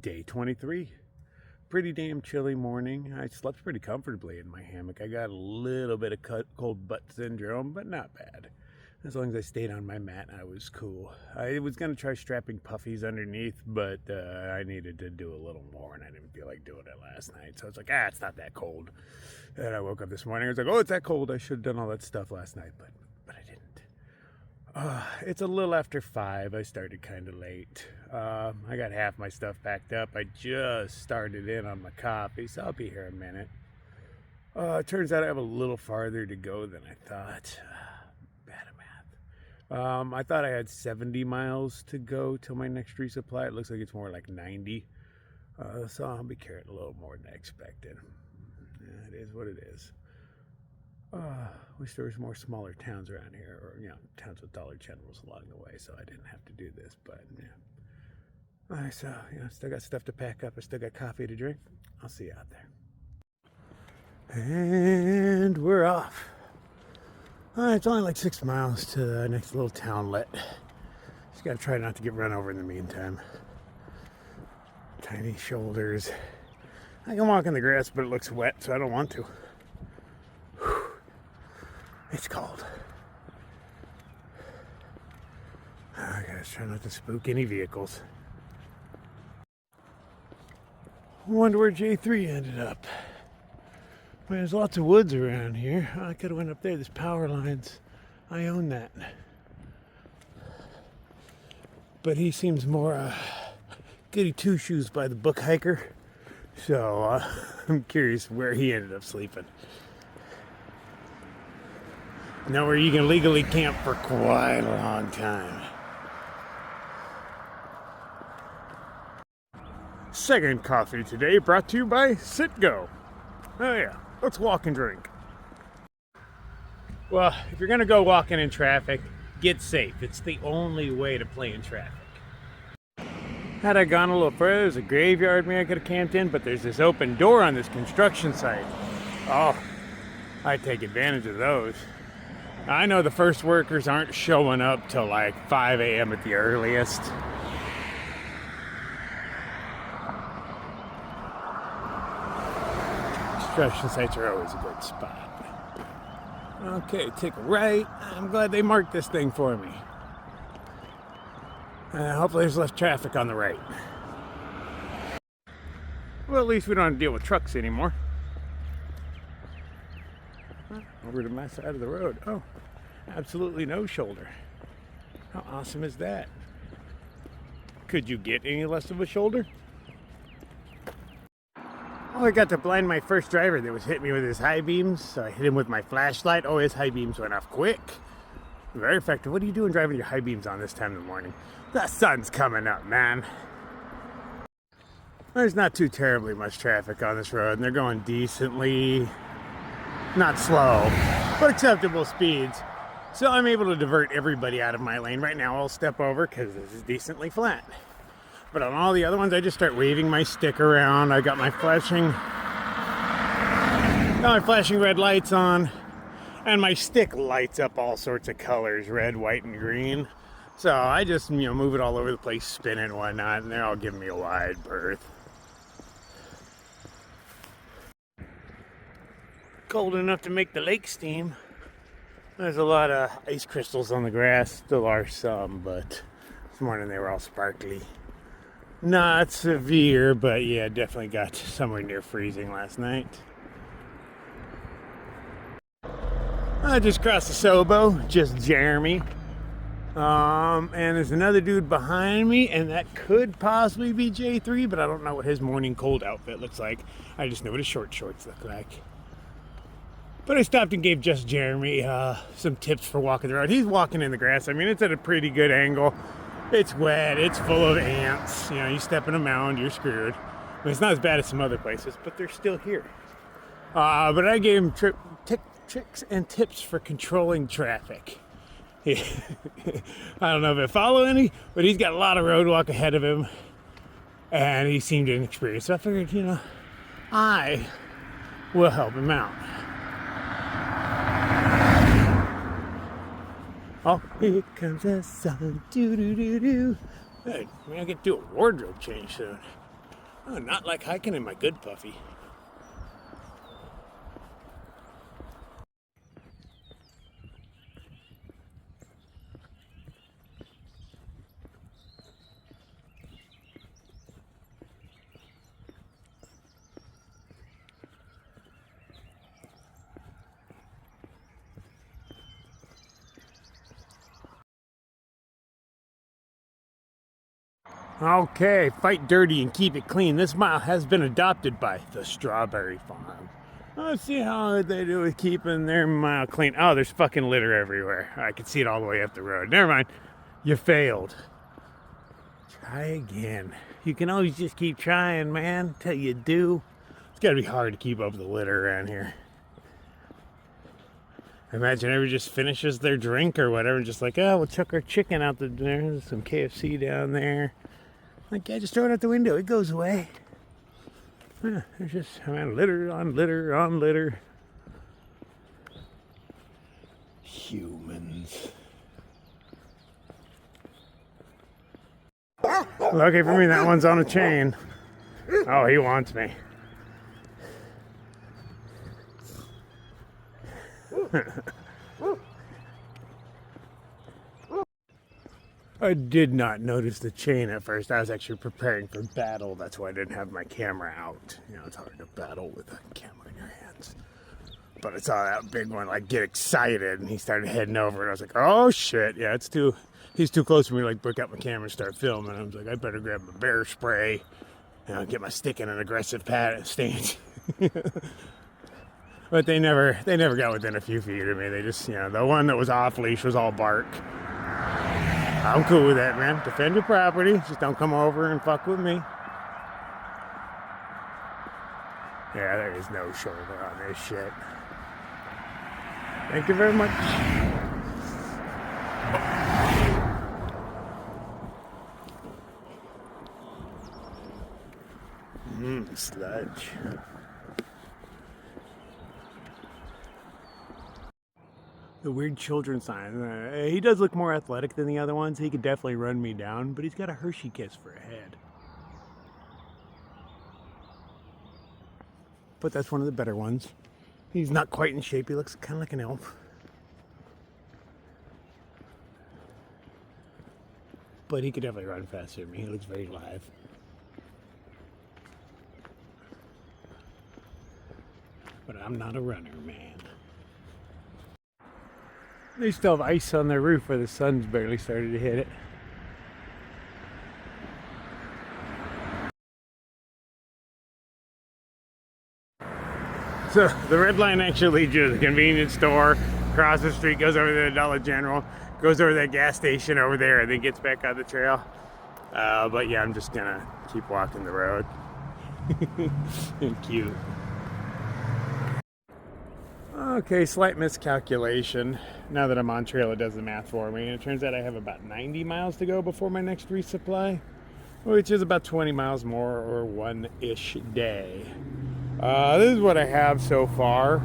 Day 23. Pretty damn chilly morning. I slept pretty comfortably in my hammock. I got a little bit of cold butt syndrome, but not bad. As long as I stayed on my mat, I was cool. I was going to try strapping puffies underneath, but I needed to do a little more, and I didn't feel like doing it last night. So I was like, it's not that cold. And I woke up this morning. I was like, oh, it's that cold. I should have done all that stuff last night, but I didn't. It's a little after 5. I started kind of late. I got half my stuff packed up. I just started in on my coffee, so I'll be here a minute. It turns out I have a little farther to go than I thought. Bad at math. I thought I had 70 miles to go till my next resupply. It looks like it's more like 90. So I'll be carrying a little more than I expected. Yeah, it is what it is. Wish there was more smaller towns around here, or towns with Dollar Generals along the way, so I didn't have to do this. But yeah, alright, so still got stuff to pack up. I still got coffee to drink. I'll see you out there. And we're off. It's only like 6 miles to the next little townlet. Just gotta try not to get run over in the meantime. Tiny shoulders. I can walk in the grass, but it looks wet, so I don't want to. It's cold. I gotta try not to spook any vehicles. I wonder where J3 ended up. Well, there's lots of woods around here. I could have went up there. There's power lines. I own that. But he seems more goody two-shoes by the book hiker. So I'm curious where he ended up sleeping. Now where you can legally camp for quite a long time. Second coffee today brought to you by Sit Go. Oh yeah, let's walk and drink. Well, if you're gonna go walking in traffic, get safe. It's the only way to play in traffic. Had I gone a little further, there's a graveyard maybe I could have camped in, but there's this open door on this construction site. Oh, I take advantage of those. I know the first workers aren't showing up till like 5 a.m. at the earliest. Construction sites are always a good spot. Okay, take a right. I'm glad they marked this thing for me. Hopefully there's less traffic on the right. Well, at least we don't have to deal with trucks anymore. Over to my side of the road. Oh, absolutely no shoulder. How awesome is that? Could you get any less of a shoulder? Oh, I got to blind my first driver that was hitting me with his high beams, so I hit him with my flashlight. Oh, his high beams went off quick. Very effective. What are you doing driving your high beams on this time in the morning? The sun's coming up, man. There's not too terribly much traffic on this road, and they're going decently, not slow, but acceptable speeds. So I'm able to divert everybody out of my lane. Right now I'll step over because this is decently flat. But on all the other ones, I just start waving my stick around. I got my flashing red lights on, and my stick lights up all sorts of colors, red, white, and green. So I just, move it all over the place, spin it and whatnot, and they're all giving me a wide berth. Cold enough to make the lake steam. There's a lot of ice crystals on the grass. Still are some, but this morning they were all sparkly. Not severe, but yeah, definitely got somewhere near freezing last night. I just crossed the Sobo, just Jeremy. And there's another dude behind me, and that could possibly be J3, but I don't know what his morning cold outfit looks like. I just know what his short shorts look like. But I stopped and gave just Jeremy some tips for walking the road. He's walking in the grass. I mean, it's at a pretty good angle. It's wet. It's full of ants. You step in a mound, you're screwed. I mean, it's not as bad as some other places, but they're still here. But I gave him tricks and tips for controlling traffic. I don't know if I follow any, but he's got a lot of road walk ahead of him, and he seemed inexperienced. So I figured, I will help him out. Oh, here comes the sun. Do do do do. Hey, man, I get to do a wardrobe change soon. Oh, not like hiking in my good puffy. Okay, fight dirty and keep it clean. This mile has been adopted by the Strawberry Farm. Let's see how they do with keeping their mile clean. Oh, there's fucking litter everywhere. I can see it all the way up the road. Never mind. You failed. Try again. You can always just keep trying, man, till you do. It's gotta be hard to keep up the litter around here. I imagine everyone just finishes their drink or whatever, just like, oh, we'll chuck our chicken out the door. There's some KFC down there. Like, yeah, just throw it out the window. It goes away. Yeah, there's just, litter on litter on litter. Humans. Lucky for me, that one's on a chain. Oh, he wants me. I did not notice the chain at first. I was actually preparing for battle. That's why I didn't have my camera out. You know, it's hard to battle with a camera in your hands. But I saw that big one like get excited, and he started heading over, and I was like, oh shit, yeah, he's too close for me to like break out my camera and start filming. I was like, I better grab my bear spray and get my stick in an aggressive stance. But they never got within a few feet of me. They just, you know, the one that was off leash was all bark. I'm cool with that, man. Defend your property. Just don't come over and fuck with me. Yeah, there is no shoulder on this shit. Thank you very much. Sludge. The weird children's sign. He does look more athletic than the other ones. He could definitely run me down, but he's got a Hershey kiss for a head. But that's one of the better ones. He's not quite in shape. He looks kind of like an elf. But he could definitely run faster than me. He looks very live. But I'm not a runner, man. They still have ice on their roof where the sun's barely started to hit it. So the red line actually leads you to the convenience store, across the street, goes over to the Dollar General, goes over to that gas station over there, and then gets back on the trail. But yeah, I'm just gonna keep walking the road. Cute. Okay, slight miscalculation. Now that I'm on trail, it does the math for me. And it turns out I have about 90 miles to go before my next resupply, which is about 20 miles more or one-ish day. This is what I have so far.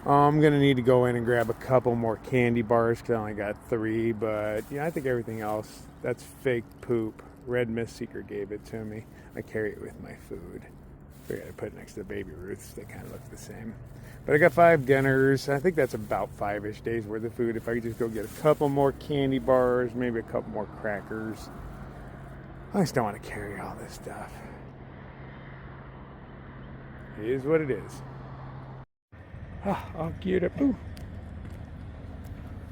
I'm going to need to go in and grab a couple more candy bars because I only got 3. But yeah, I think everything else, that's fake poop. Red Mist Seeker gave it to me. I carry it with my food. Figured I'd put it next to the Baby Ruths. They kind of look the same. But I got 5 dinners. I think that's about 5-ish days worth of food. If I could just go get a couple more candy bars, maybe a couple more crackers. I just don't want to carry all this stuff. It is what it is. I'll gear it up. Ooh.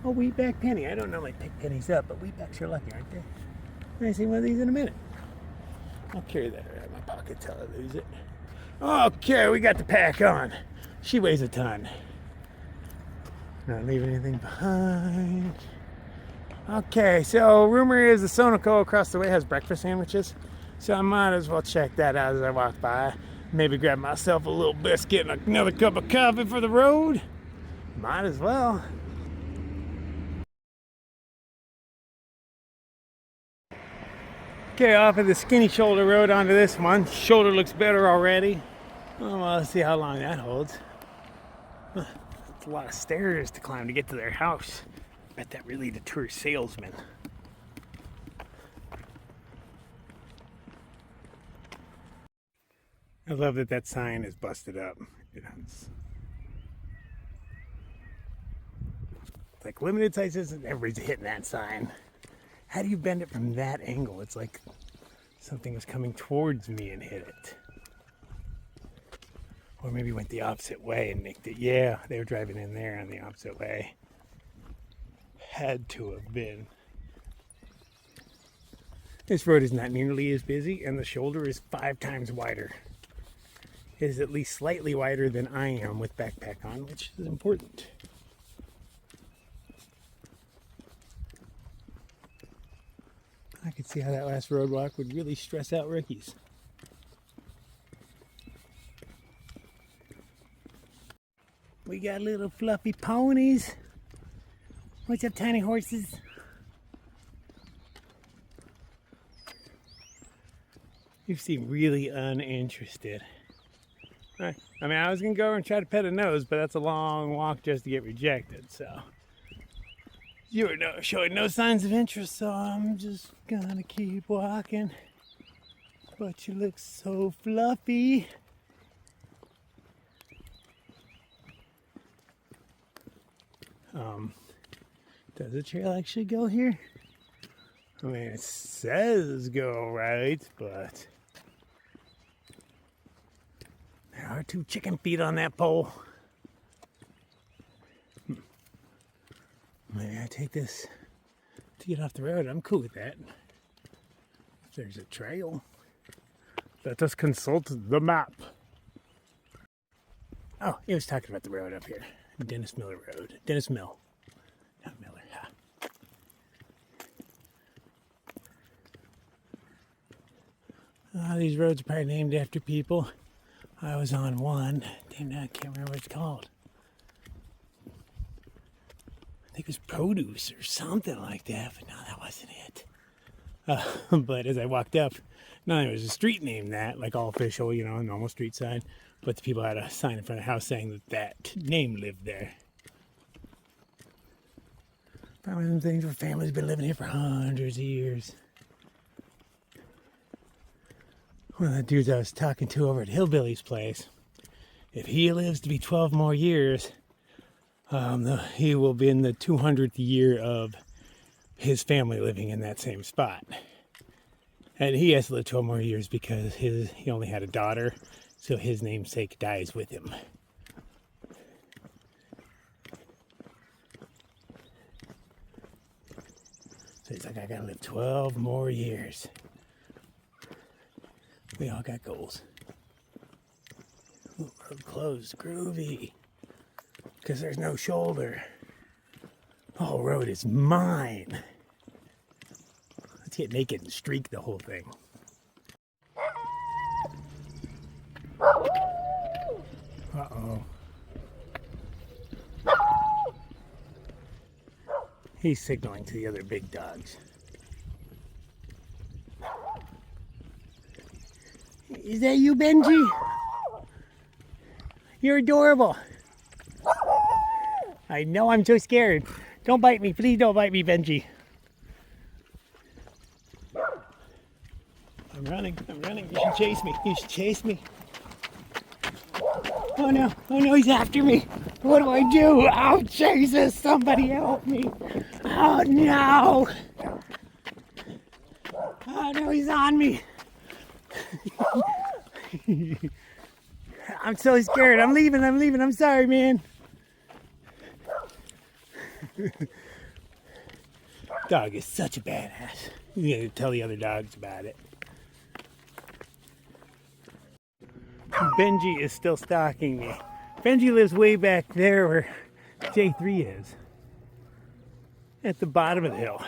A wheatback penny. I don't normally pick pennies up, but wheatbacks are lucky, aren't they? I'm going to see one of these in a minute. I'll carry that around my pocket till I lose it. Okay, we got the pack on. She weighs a ton. Not leaving anything behind. Okay, so rumor is the Sonoco across the way has breakfast sandwiches. So I might as well check that out as I walk by. Maybe grab myself a little biscuit and another cup of coffee for the road. Might as well. Okay, off of the skinny shoulder road onto this one. Shoulder looks better already. Well, let's see how long that holds. It's a lot of stairs to climb to get to their house. Bet that really deters salesmen. I love that that sign is busted up. It's like limited sizes and everybody's hitting that sign. How do you bend it from that angle? It's like something was coming towards me and hit it. Or maybe went the opposite way and nicked it. Yeah, they were driving in there on the opposite way. Had to have been. This road is not nearly as busy, and the shoulder is 5 times wider. It is at least slightly wider than I am with backpack on, which is important. I could see how that last road walk would really stress out rookies. We got little fluffy ponies. What's up, tiny horses? You seem really uninterested. I mean, I was gonna go and try to pet a nose, but that's a long walk just to get rejected, so. You were showing no signs of interest, so I'm just gonna keep walking. But you look so fluffy. Does the trail actually go here? I mean, it says go right, but there are 2 chicken feet on that pole. Maybe I take this to get off the road. I'm cool with that. If there's a trail, let us consult the map. Oh, he was talking about the road up here. Dennis Miller Road. Dennis Mill. Not Miller. These roads are probably named after people. I was on one. Damn, I can't remember what it's called. I think it was produce or something like that, but no, that wasn't it. But as I walked up, not only was a street named that, like all official, you know, normal street sign, but the people had a sign in front of the house saying that that name lived there. Probably one of them things where families been living here for hundreds of years. One of the dudes I was talking to over at Hillbilly's place, if he lives to be 12 more years, he will be in the 200th year of his family living in that same spot. And he has to live 12 more years because he only had a daughter, so his namesake dies with him. So he's like, I gotta live 12 more years. We all got goals. Ooh, road closed, groovy. Because there's no shoulder. The whole road is mine. Let's get naked and streak the whole thing. Uh-oh. He's signaling to the other big dogs. Is that you, Benji? You're adorable. I know, I'm so scared. Don't bite me. Please don't bite me, Benji. I'm running. You should chase me. You should chase me. Oh no, he's after me. What do I do? Oh, Jesus, somebody help me. Oh no. Oh no, he's on me. I'm so scared. I'm leaving. I'm sorry, man. Dog is such a badass. You gotta tell the other dogs about it. Benji is still stalking me. Benji lives way back there where J3 is. At the bottom of the hill.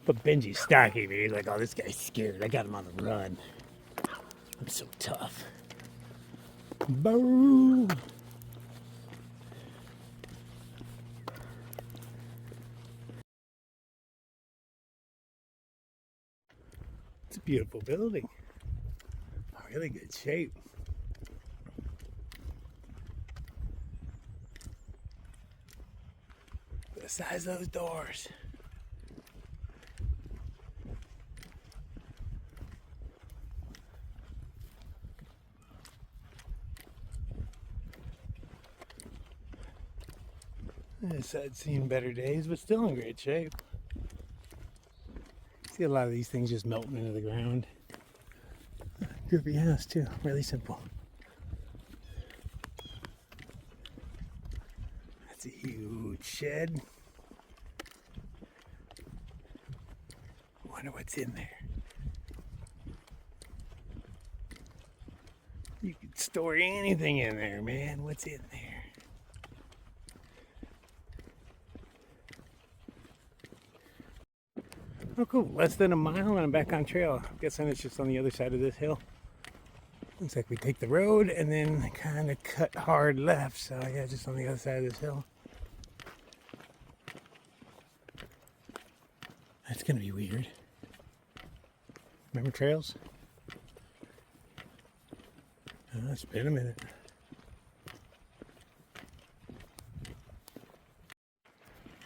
But Benji's stalking me. He's like, oh, this guy's scared. I got him on the run. I'm so tough. Boo! It's a beautiful building. Really good shape. The size of those doors. This I'd seen better days, but still in great shape. See a lot of these things just melting into the ground. Groovy house too, really simple. That's a huge shed. Wonder what's in there. You could store anything in there, man. What's in there? Oh, cool. Less than a mile and I'm back on trail. I'm guessing it's just on the other side of this hill. Looks like we take the road and then kind of cut hard left. So, yeah, just on the other side of this hill. That's going to be weird. Remember trails? Oh, it's been a minute.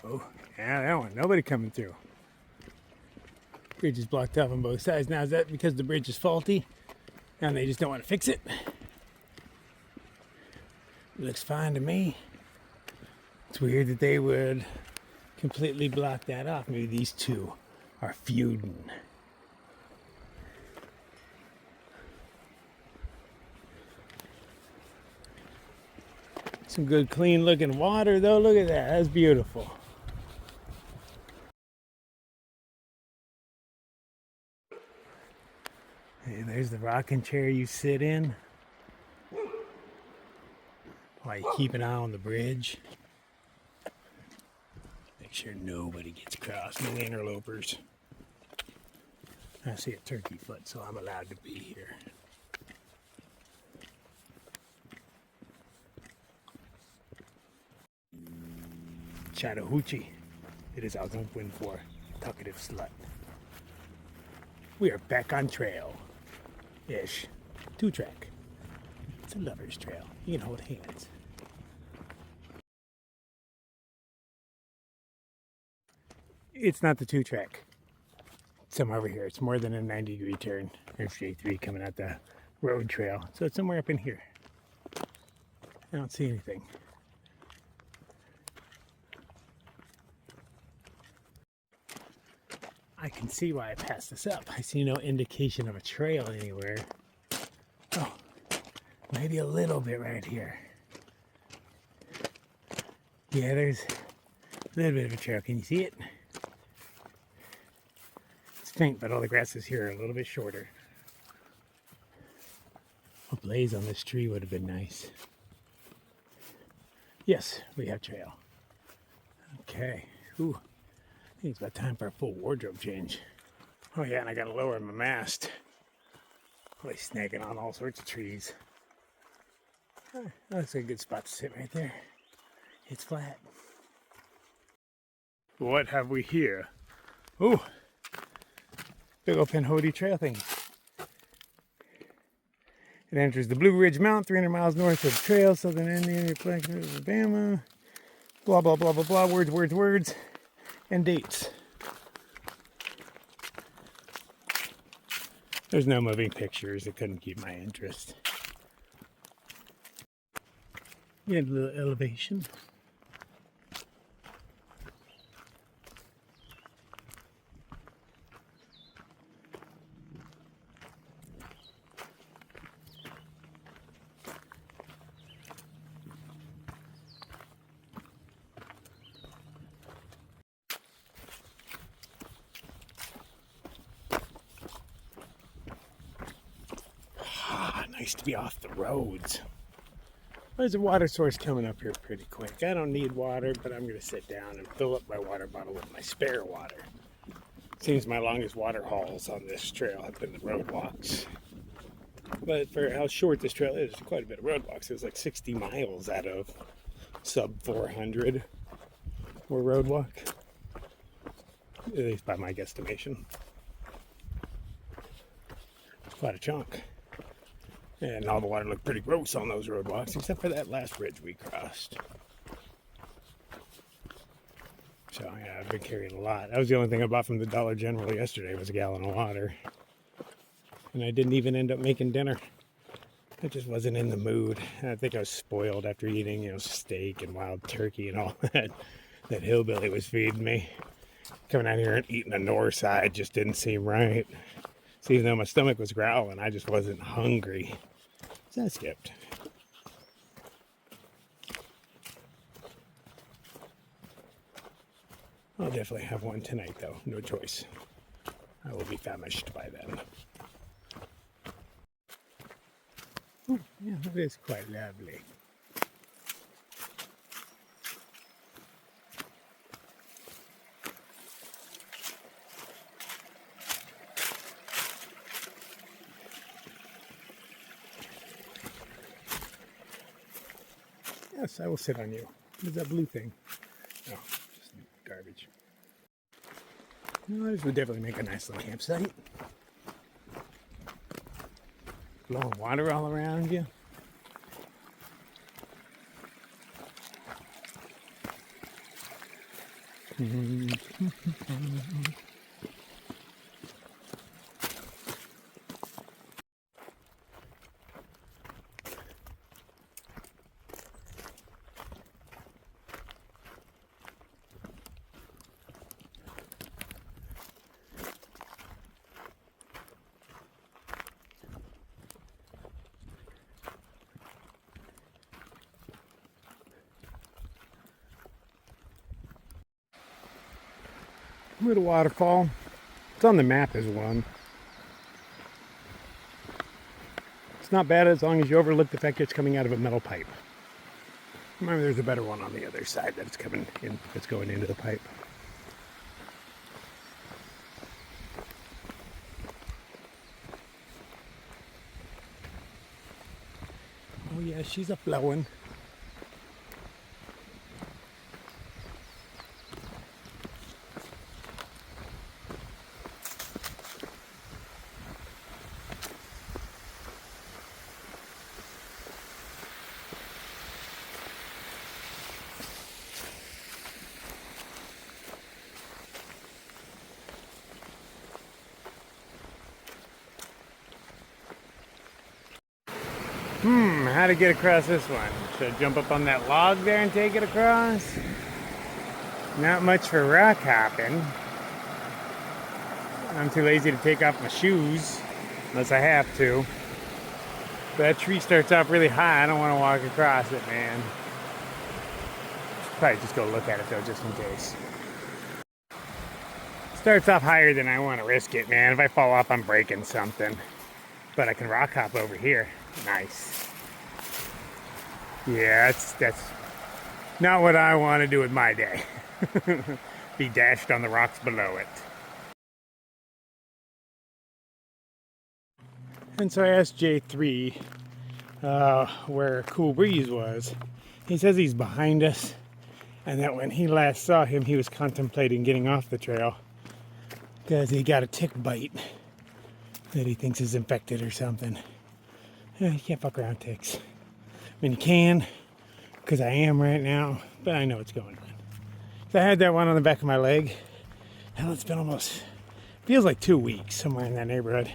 Oh, yeah, that one. Nobody coming through. Bridge is blocked off on both sides. Now, is that because the bridge is faulty and they just don't want to fix it? It looks fine to me. It's weird that they would completely block that off. Maybe these two are feuding. Some good clean looking water though. Look at that. That's beautiful. Hey, there's the rocking chair you sit in while you keep an eye on the bridge. Make sure nobody gets across, no interlopers. I see a turkey foot, so I'm allowed to be here. Chattahoochee. It is Algonquin for talkative slut. We are back on trail. Ish. 2-track. It's a lover's trail. You can hold hands. It's not the 2-track. It's somewhere over here. It's more than a 90-degree turn. There's J3 coming out the road trail. So it's somewhere up in here. I don't see anything. I can see why I passed this up. I see no indication of a trail anywhere. Oh, maybe a little bit right here. Yeah, there's a little bit of a trail. Can you see it? It's faint, but all the grasses here are a little bit shorter. A blaze on this tree would have been nice. Yes, we have trail. Okay. Ooh. I think it's about time for a full wardrobe change. Oh yeah, and I gotta lower my mast. Probably snagging on all sorts of trees. That's a good spot to sit right there. It's flat. What have we here? Ooh, big old Pinhoti trail thing. It enters the Blue Ridge Mountain, 300 miles north of the trail, southern Indian, Alabama. Blah, blah, blah, blah, blah. Words, words, words. And dates. There's no moving pictures. It couldn't keep my interest. You had a little elevation. Nice to be off the roads. There's a water source coming up here pretty quick. I don't need water, but I'm going to sit down and fill up my water bottle with my spare water. Seems my longest water hauls on this trail have been the road walks. But for how short this trail is, quite a bit of road walks. It was like 60 miles out of sub 400 were road walk. At least by my guesstimation. It's quite a chunk. And all the water looked pretty gross on those road walks, except for that last bridge we crossed. So yeah, I've been carrying a lot. That was the only thing I bought from the Dollar General yesterday was a gallon of water. And I didn't even end up making dinner. I just wasn't in the mood. I think I was spoiled after eating, steak and wild turkey and all that hillbilly was feeding me. Coming out here and eating a north side just didn't seem right. So even though my stomach was growling, I just wasn't hungry. So I skipped. I'll definitely have one tonight, though. No choice. I will be famished by then. Yeah, it is quite lovely. Yes, I will sit on you. What is that blue thing? Oh, just garbage. This would definitely make a nice little campsite. Blowing water all around you. Little waterfall. It's on the map as one. It's not bad as long as you overlook the fact that it's coming out of a metal pipe. Remember, there's a better one on the other side that it's coming in. It's going into the pipe. Oh yeah, she's a flowing. How to get across this one? Should I jump up on that log there and take it across? Not much for rock hopping. I'm too lazy to take off my shoes, unless I have to. But that tree starts off really high. I don't want to walk across it, man. Probably just go look at it though, just in case. Starts off higher than I want to risk it, man. If I fall off, I'm breaking something. But I can rock hop over here. Nice. Yeah, that's not what I want to do with my day. Be dashed on the rocks below it. And so I asked J3 where Cool Breeze was. He says he's behind us, and that when he last saw him, he was contemplating getting off the trail because he got a tick bite that he thinks is infected or something. You can't fuck around ticks. I mean, you can, because I am right now, but I know what's going on. So I had that one on the back of my leg. Hell, it's been almost, feels like 2 weeks, somewhere in that neighborhood.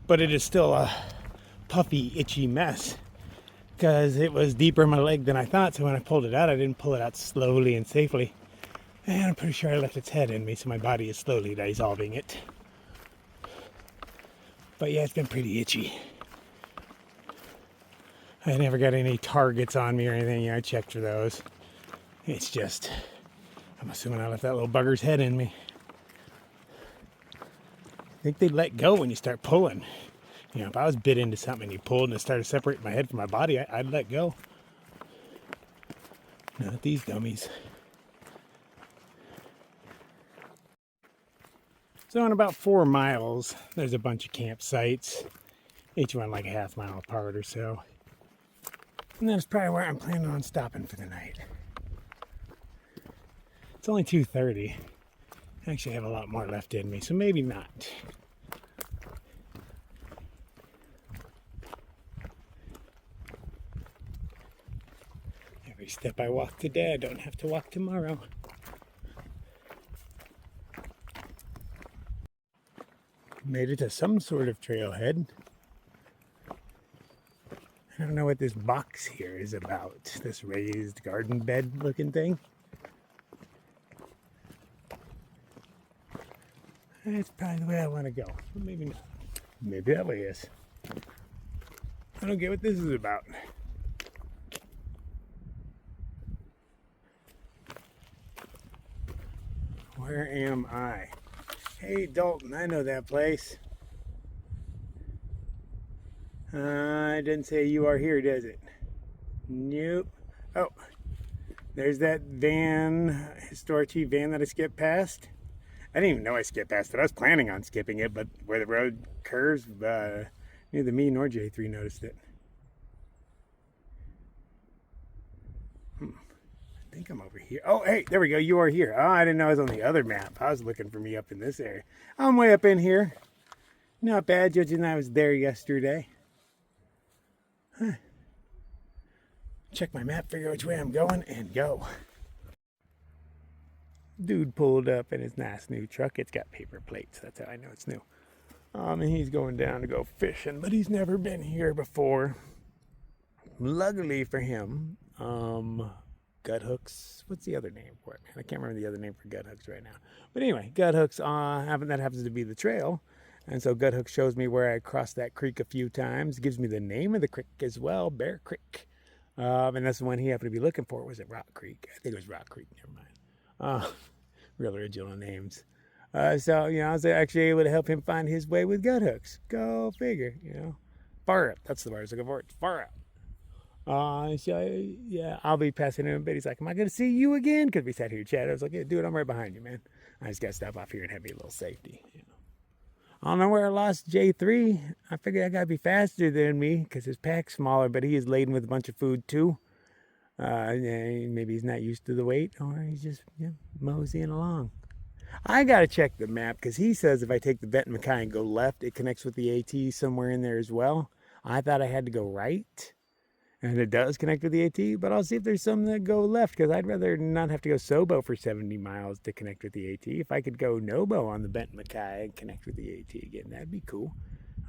But it is still a puffy, itchy mess, because it was deeper in my leg than I thought. So when I pulled it out, I didn't pull it out slowly and safely. And I'm pretty sure I left its head in me, so my body is slowly dissolving it. But yeah, it's been pretty itchy. I never got any targets on me or anything. I checked for those. It's just, I'm assuming I left that little bugger's head in me. I think they let go when you start pulling. If I was bit into something and you pulled and it started separating my head from my body, I'd let go. Not these dummies. So in about 4 miles, there's a bunch of campsites. Each one like a half mile apart or so. And that's probably where I'm planning on stopping for the night. It's only 2:30. I actually have a lot more left in me, so maybe not. Every step I walk today, I don't have to walk tomorrow. Made it to some sort of trailhead. I don't know what this box here is about. This raised garden bed looking thing. That's probably the way I want to go. But maybe not. Maybe that way is. I don't get what this is about. Where am I? Hey, Dalton, I know that place. It didn't say you are here, does it? Nope. Oh, there's that van, historic van that I skipped past. I didn't even know I skipped past it. I was planning on skipping it, but where the road curves, neither me nor J3 noticed it. I think I'm over here. Oh, hey, there we go. You are here. Oh, I didn't know I was on the other map. I was looking for me up in this area. I'm way up in here. Not bad, judging I was there yesterday. Huh. Check my map, figure which way I'm going, and go. Dude pulled up in his nice new truck. It's got paper plates. That's how I know it's new. And he's going down to go fishing, but he's never been here before. Luckily for him, gut hooks. What's the other name for it, man? I can't remember the other name for gut hooks right now. But anyway, gut hooks, that happens to be the trail. And so gut hook shows me where I crossed that creek a few times. Gives me the name of the creek as well, Bear Creek. And that's the one he happened to be looking for. Was it Rock Creek? I think it was Rock Creek. Never mind. Real original names. So, I was actually able to help him find his way with gut hooks. Go figure, Far out. That's the word I was looking for. It's far out. Yeah, I'll be passing him, but he's like, am I going to see you again? Because we sat here chatting. I was like, yeah, dude, I'm right behind you, man. I just got to stop off here and have me a little safety, I don't know where I lost J3. I figured I got to be faster than me because his pack's smaller, but he is laden with a bunch of food too. Maybe he's not used to the weight, or he's just moseying along. I got to check the map because he says if I take the Benton Mackay and go left, it connects with the AT somewhere in there as well. I thought I had to go right. And it does connect with the AT, but I'll see if there's some that go left, because I'd rather not have to go Sobo for 70 miles to connect with the AT. If I could go Nobo on the Benton Mackay and connect with the AT again, that'd be cool.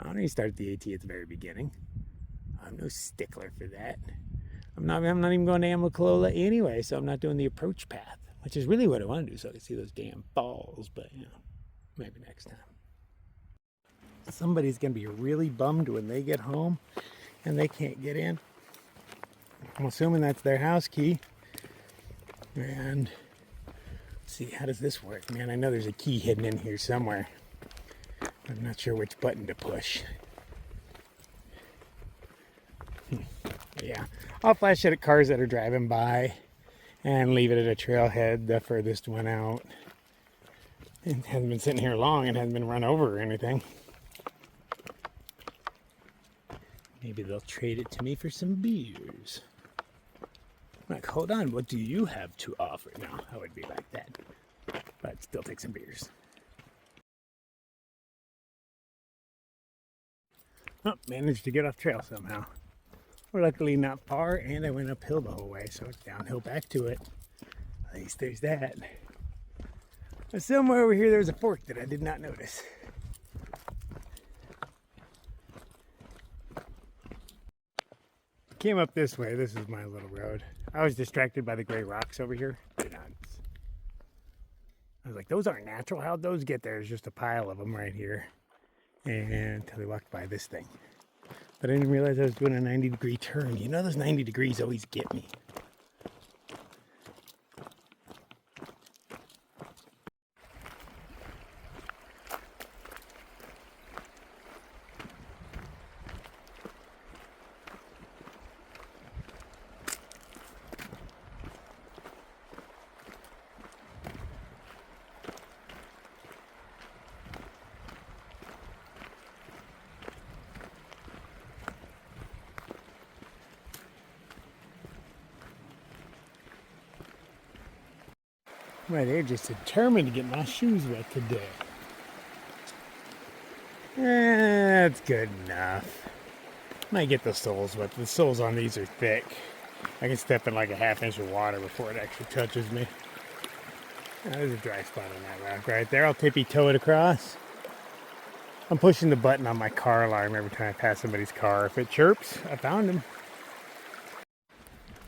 I don't need to start at the AT at the very beginning. I'm no stickler for that. I'm not even going to Amicalola anyway, so I'm not doing the approach path, which is really what I want to do, so I can see those damn falls, but, maybe next time. Somebody's going to be really bummed when they get home and they can't get in. I'm assuming that's their house key. And let's see, how does this work? Man, I know there's a key hidden in here somewhere. I'm not sure which button to push. Yeah, I'll flash it at cars that are driving by and leave it at a trailhead, the furthest one out. It hasn't been sitting here long and hasn't been run over or anything. Maybe they'll trade it to me for some beers. Like, hold on, what do you have to offer? No, I would be like that. But still take some beers. Oh, managed to get off trail somehow. We're luckily not far, and I went uphill the whole way, so it's downhill back to it. At least there's that. But somewhere over here there's a fork that I did not notice. Came up this way. This is my little road. I was distracted by the gray rocks over here. I was like, those aren't natural. How'd those get there? There's just a pile of them right here. And until we walked by this thing. But I didn't realize I was doing a 90-degree turn. Those 90 degrees always get me. Right, they're just determined to get my shoes wet today. That's good enough. Might get the soles wet. The soles on these are thick. I can step in like a half-inch of water before it actually touches me. There's a dry spot on that rock right there. I'll tippy toe it across. I'm pushing the button on my car alarm every time I pass somebody's car. If it chirps, I found him.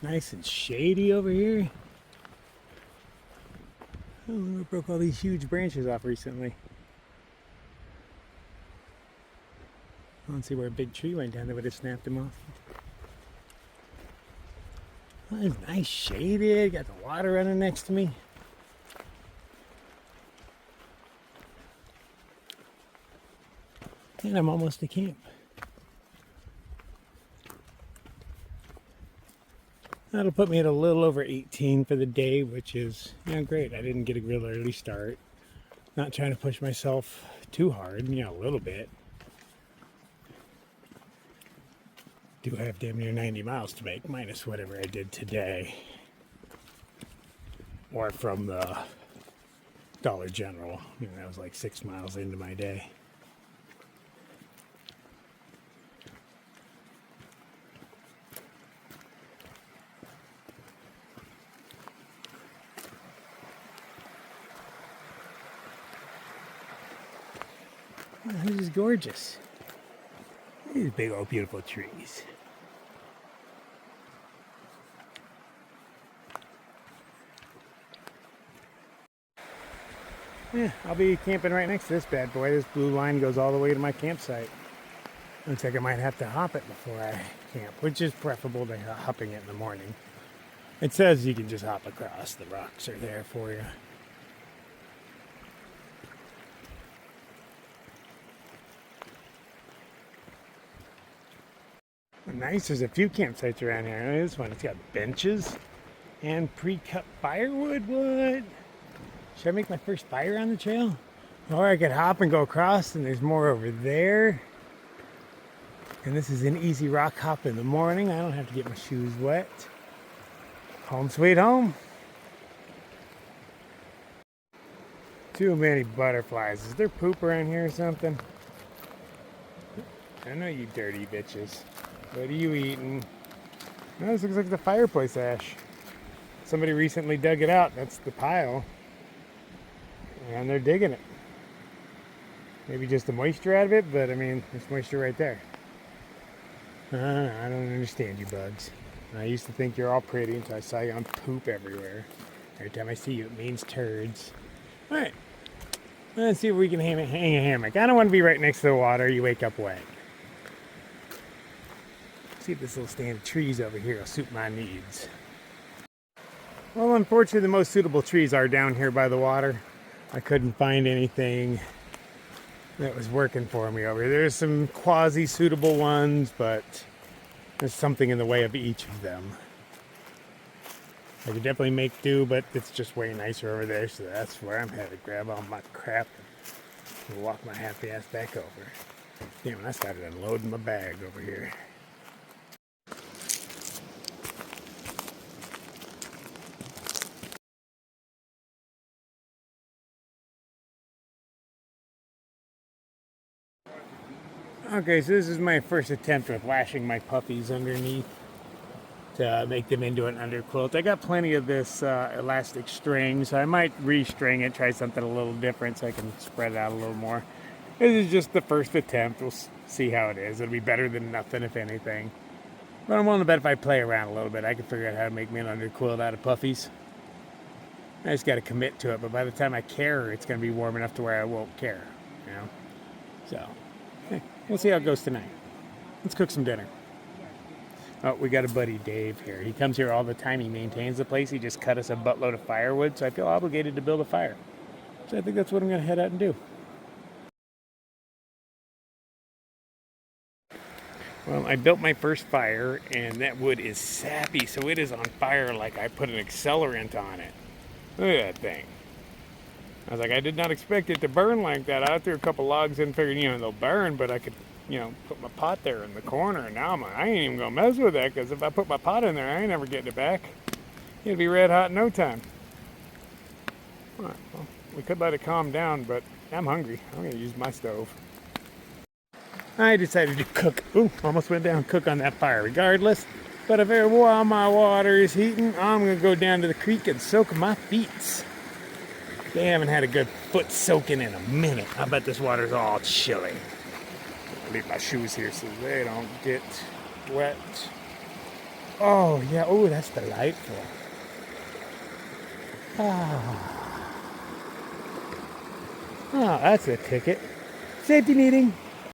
Nice and shady over here. Oh, we broke all these huge branches off recently. I don't see where a big tree went down that would have snapped him off. Oh, it's nice shaded. Got the water running next to me. And I'm almost to camp. That'll put me at a little over 18 for the day, which is, great. I didn't get a real early start. Not trying to push myself too hard, a little bit. Do have damn near 90 miles to make, minus whatever I did today. Or from the Dollar General. That was like 6 miles into my day. Oh, this is gorgeous. These big old beautiful trees. Yeah, I'll be camping right next to this bad boy. This blue line goes all the way to my campsite. Looks like I might have to hop it before I camp, which is preferable to hopping it in the morning. It says you can just hop across. The rocks are there for you. Nice, there's a few campsites around here. This one, it's got benches and pre-cut firewood. What? Should I make my first fire on the trail? Or I could hop and go across, and there's more over there. And this is an easy rock hop in the morning. I don't have to get my shoes wet. Home sweet home. Too many butterflies. Is there poop around here or something? I know you dirty bitches. What are you eating? No, this looks like the fireplace ash. Somebody recently dug it out. That's the pile. And they're digging it. Maybe just the moisture out of it, but I mean, there's moisture right there. I don't understand you bugs. I used to think you're all pretty until I saw you on poop everywhere. Every time I see you, it means turds. Alright. Let's see if we can hang a hammock. I don't want to be right next to the water. You wake up wet. See if this little stand of trees over here will suit my needs. Well, unfortunately, the most suitable trees are down here by the water. I couldn't find anything that was working for me over here. There's some quasi-suitable ones, but there's something in the way of each of them. I could definitely make do, but it's just way nicer over there, so that's where I'm headed. Grab all my crap and walk my happy ass back over. Damn, I started unloading my bag over here. Okay, so this is my first attempt with lashing my puppies underneath to make them into an underquilt. I got plenty of this elastic string, so I might restring it, try something a little different so I can spread it out a little more. This is just the first attempt. We'll see how it is. It'll be better than nothing, if anything. But I'm willing to bet if I play around a little bit, I can figure out how to make me an underquilt out of puppies. I just got to commit to it, but by the time I care, it's going to be warm enough to where I won't care, you know? So, we'll see how it goes tonight. Let's cook some dinner. Oh, we got a buddy, Dave, here. He comes here all the time. He maintains the place. He just cut us a buttload of firewood, so I feel obligated to build a fire. So I think that's what I'm going to head out and do. Well, I built my first fire, and that wood is sappy, so it is on fire like I put an accelerant on it. Look at that thing. I was like, I did not expect it to burn like that. I threw a couple logs in, figured, they'll burn, but I could, put my pot there in the corner, and now I ain't even going to mess with that, because if I put my pot in there, I ain't never getting it back. It'll be red hot in no time. All right, well, we could let it calm down, but I'm hungry. I'm going to use my stove. I decided to cook. Ooh, almost went down, cook on that fire regardless. But while my water is heating, I'm going to go down to the creek and soak my feet. They haven't had a good foot soaking in a minute. I bet this water's all chilly. leave my shoes here so they don't get wet. Oh, yeah. Oh, that's delightful. Ah. Oh, that's a ticket. Safety meeting.